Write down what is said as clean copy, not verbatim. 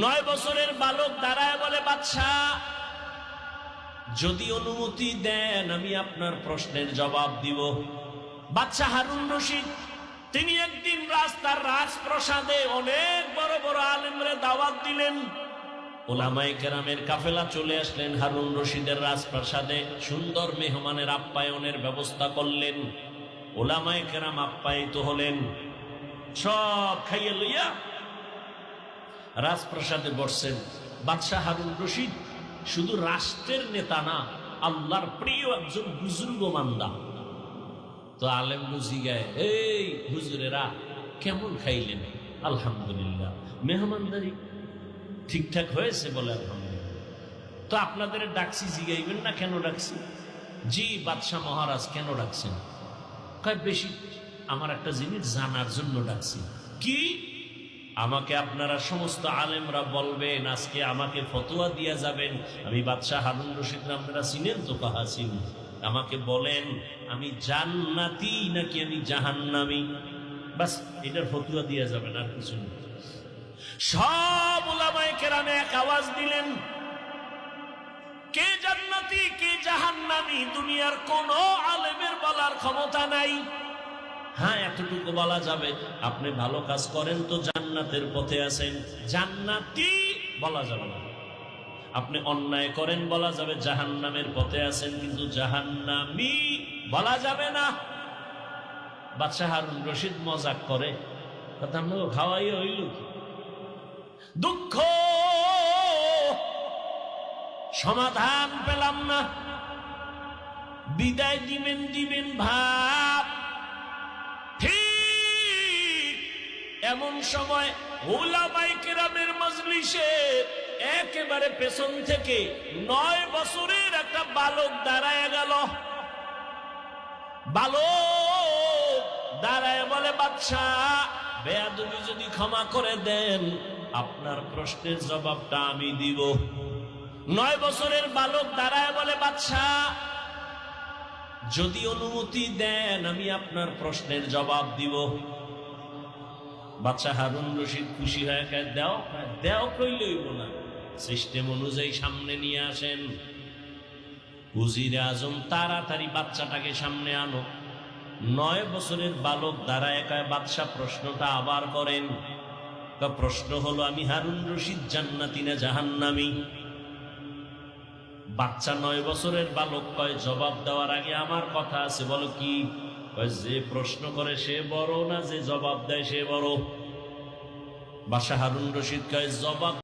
9 বছরের বালক দাঁড়ায় বলে, বাদশাহ যদি অনুমতি দেন আমি আপনার প্রশ্নের জবাব দিব। বাদশাহ হারুন রশিদ তিনি একদিন রাস্তার রাজপ্রাসাদে অনেক বড় বড় আলেমরে দাওয়াত দিলেন। উলামায়ে কেরামের কাফেলা চলে আসলেন হারুন রশিদের রাজপ্রাসাদে, সুন্দর মেহমানের আপ্যায়নের ব্যবস্থা করলেন। উলামায়ে কেরাম আপ্যায়িত হলেন, সব খাইয়ে লইয়া রাজপ্রাসাদে বসছেন। বাদশাহ হারুন রশিদ শুধু রাষ্ট্রের নেতা না, আল্লাহর প্রিয় একজন বুজুর্গ মান্দা। তো আলেম জিগায়, এই হুজুরেরা কেমন খাইলেন? আলহামদুলিল্লাহ। মেহমানদারি ঠিকঠাক হয়েছে? বলে আলহামদুলিল্লাহ। তো আপনাদের ডাকছি, জিগাইবেন না কেন ডাকছি? জি বাদশাহ মহারাজ, কেন ডাকছেন? কয় বেশি আমার একটা জিনিস জানার জন্য ডাকছি। কি? আমাকে আপনারা সমস্ত আলেমরা বলবেন, আজকে আমাকে ফতোয়া দিয়া যাবেন। আমি বাদশাহ হারুন রশিদ, আপনারা চিনেন তো? কাহা চিনি। আমাকে বলেন আমি জান্নাতি নাকি আমি জাহান্নামী, বাস এটার ফতোয়া দিয়া যাবেন, আর কিছু না। সব উলামায়ে কেরাম এক আওয়াজ দিলেন, কে জান্নাতি কে জাহান্নামী দুনিয়ার কোন আলেমের বলার ক্ষমতা নাই। হ্যাঁ, এতটুকু বলা যাবে, আপনি ভালো কাজ করেন তো জান্নাতের পথে আছেন, জান্নাতি বলা যাবে না। আপনি অন্যায় করেন বলা যাবে জাহান্নামের পথে আছেন, কিন্তু জাহান্নামী বলা যাবে না। বাদশাহ হারুন রশিদ মজাক করে, কথা আমরা খাওয়াই হইল কি? দুঃখ, সমাধান পেলাম না। বিদায় দিবেন ভাব। ঠিক এমন সময় উলামায়ে কেরামের মজলিসে একেবারে পেছন থেকে 9 বছরের একটা বালক দাঁড়ায় গেল। বালক দাঁড়ায় বলে, বাদশাহ বেয়াদবি যদি ক্ষমা করে দেন আপনার প্রশ্নের জবাবটা আমি দিব। 9 বছরের বালক দাঁড়ায় বলে, বাদশাহ যদি অনুমতি দেন আমি আপনার প্রশ্নের জবাব দিব। বাদশাহ হারুন রশিদ খুশি হয়ে কয়, দেও। দেও কইলে হইব না, সিস্টেম অনুযায়ী সামনে নিয়ে আসেন। উজিরে আজম তাড়াতাড়ি বাচ্চাটাকে সামনে আনো। 9 বছরের বালক দাঁড়ায় কয়, বাদশাহ প্রশ্নটা আবার করেন। প্রশ্ন হলো, আমি হারুন রশিদ জান্নাতি না জাহান্নামী? বাচ্চা 9 বছরের বালক কয়, জবাব দেওয়ার আগে আমার কথা আছে। বলো কি? যে প্রশ্ন করে সে বড় না যে জবাব দেয় সে বড়? বাদশাহ হারুন রশিদ কয়, জবাব